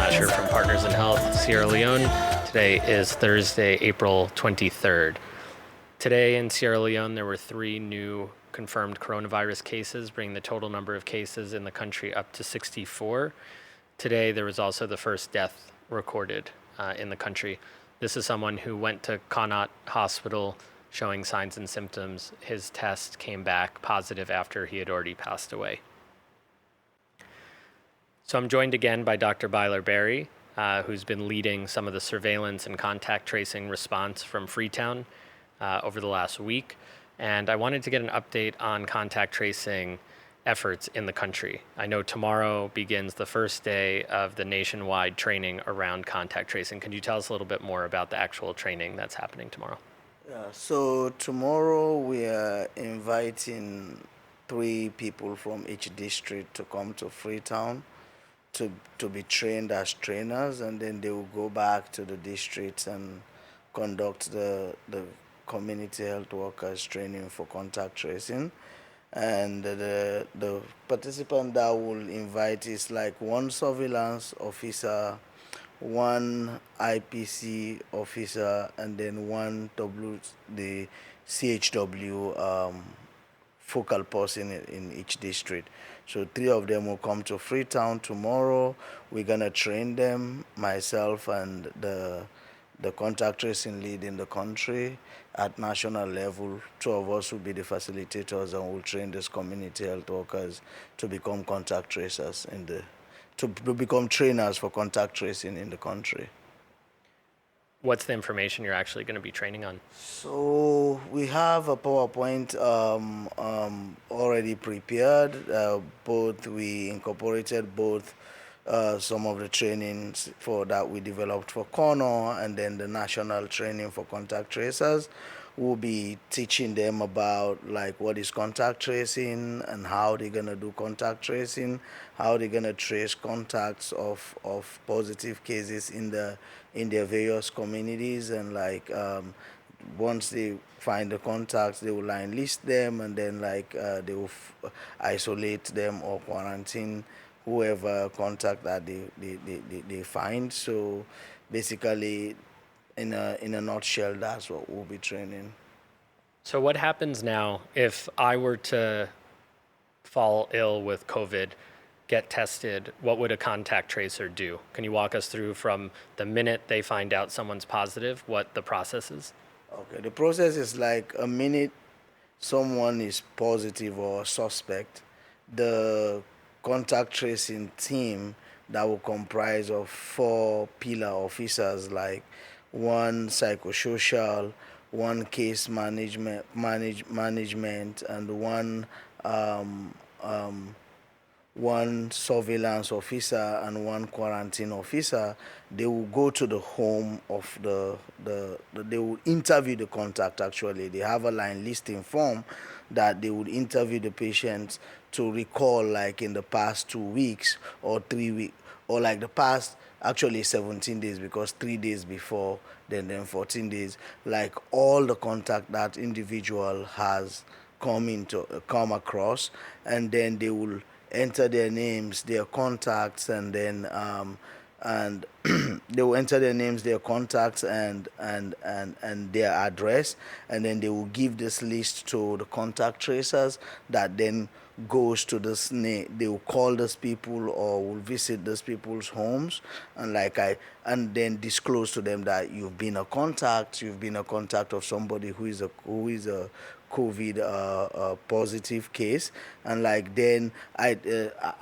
Lascher from Partners in Health, Sierra Leone. Today is Thursday, April 23rd. Today in Sierra Leone, there were 3 new confirmed coronavirus cases, bringing the total number of cases in the country up to 64. Today, there was also the first death recorded in the country. This is someone who went to Connaught Hospital showing signs and symptoms. His test came back positive after he had already passed away. So I'm joined again by Dr. Bailor Barrie, who's been leading some of the surveillance and contact tracing response from Freetown over the last week. And I wanted to get an update on contact tracing efforts in the country. I know tomorrow begins the first day of the nationwide training around contact tracing. Can you tell us a little bit more about the actual training that's happening tomorrow? Yeah, so tomorrow we are inviting 3 people from each district to come to Freetown to be trained as trainers, and then they will go back to the districts and conduct the community health workers training for contact tracing. And the participant that will invite is like 1 surveillance officer, 1 IPC officer, and then 1 the CHW focal person in each district. So 3 of them will come to Freetown tomorrow. We're gonna train them, myself and the contact tracing lead in the country at national level. 2 of us will be the facilitators and will train these community health workers to become contact tracers to become trainers for contact tracing in the country. What's the information you're actually going to be training on? So we have a PowerPoint already prepared. We incorporated both some of the trainings that we developed for Connor, and then the national training for contact tracers. We'll be teaching them about like what is contact tracing and how they're gonna do contact tracing, how they're gonna trace contacts of positive cases in their various communities, and like once they find the contacts, they will line list them, and then like they will isolate them or quarantine whoever contact that they find. So basically, in a nutshell, that's what we'll be training. So what happens now if I were to fall ill with COVID, get tested? What would a contact tracer do? Can you walk us through from the minute they find out someone's positive, what the process is? Okay, the process is like a minute someone is positive or suspect, the contact tracing team that will comprise of 4 pillar officers, like 1 psychosocial, 1 case management, and 1 surveillance officer and 1 quarantine officer. They will go to the home of they will interview the contact. Actually, they have a line listing form that they would interview the patients to recall, like in the past 2 weeks or 3 weeks, or like the past actually 17 days, because 3 days before, then 14 days, like all the contact that individual has come across, and then they will enter their names, their contacts, and then and they will enter their names, their contacts, and their address, and then they will give this list to the contact tracers that then goes to this they will call those people or will visit those people's homes, and and then disclose to them that you've been a contact of somebody who is a COVID positive case, and like then I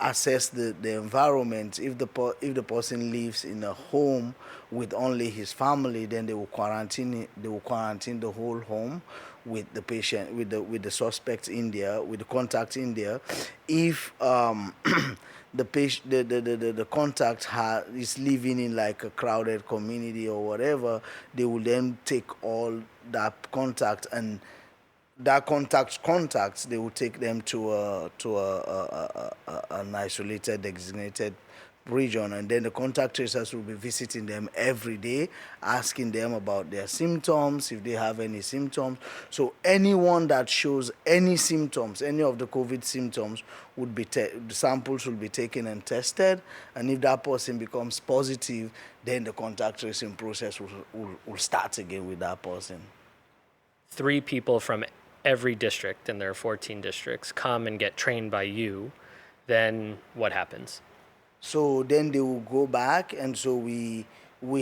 assess the environment. If the person lives in a home with only his family, then they will quarantine the whole home with the patient, with the suspect in there, with the contact in there. If the patient, the contact is living in like a crowded community or whatever, they will then take all that contact and that contacts, they will take them to an isolated, designated region, and then the contact tracers will be visiting them every day, asking them about their symptoms, if they have any symptoms. So anyone that shows any symptoms, any of the COVID symptoms, would be the samples will be taken and tested, and if that person becomes positive, then the contact tracing process will start again with that person. 3 people from every district, and there are 14 districts, come and get trained by you. Then what happens? So then they will go back, and so we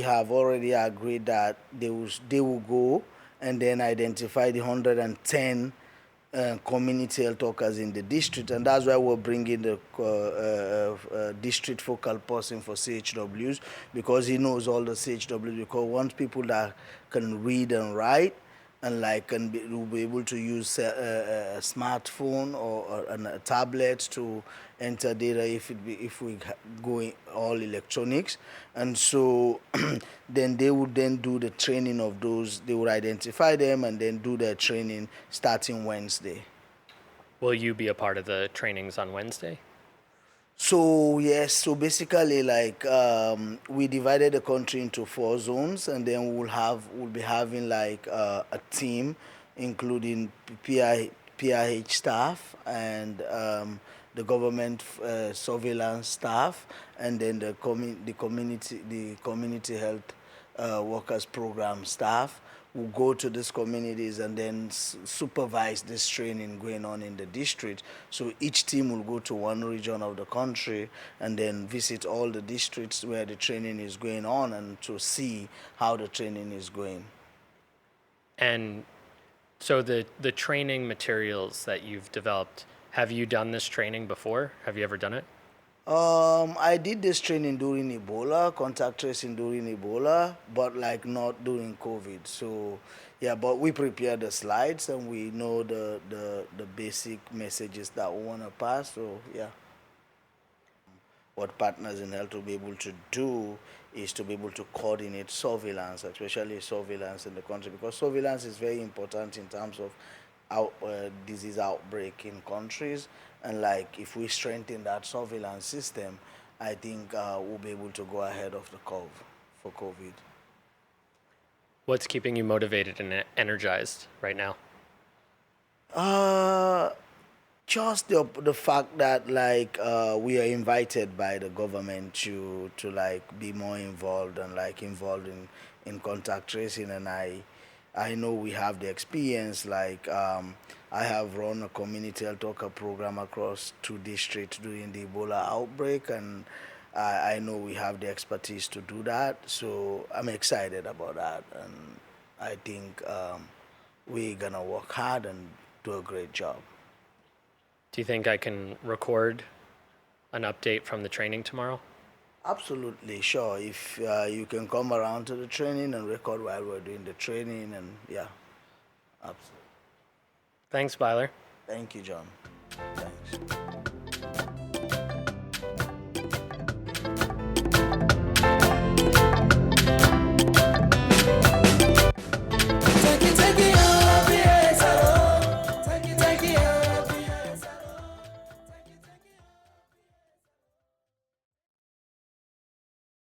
have already agreed that they will go and then identify the 110 community health workers in the district, and that's why we're bringing the district focal person for CHWs, because he knows all the CHWs. Because once people that can read and write and will be able to use a smartphone or a tablet to enter data if we go all electronics, and so then they would then do the training of those. They would identify them and then do their training starting Wednesday. Will you be a part of the trainings on Wednesday? So yes, so basically we divided the country into 4 zones, and then we'll be having a team including PIH staff and the government surveillance staff, and then the community health workers program staff will go to these communities and then supervise this training going on in the district. So each team will go to one region of the country and then visit all the districts where the training is going on, and to see how the training is going. And so the training materials that you've developed, have you done this training before? Have you ever done it? I did this training during Ebola, contact tracing during Ebola, but not during COVID. So yeah, but we prepared the slides and we know the basic messages that we want to pass. So yeah, what Partners in Health will be able to do is to be able to coordinate surveillance, especially surveillance in the country, because surveillance is very important in terms of disease outbreak in countries. And if we strengthen that surveillance system, I think we'll be able to go ahead of the curve for COVID. What's keeping you motivated and energized right now? Just the fact that we are invited by the government to be more involved and involved in contact tracing, and I know we have the experience. I have run a community health worker program across 2 districts during the Ebola outbreak, and I know we have the expertise to do that. So I'm excited about that, and I think we're gonna work hard and do a great job. Do you think I can record an update from the training tomorrow? Absolutely, sure. If you can come around to the training and record while we're doing the training, and yeah, absolutely. Thanks, Bailor. Thank you, John. Thanks.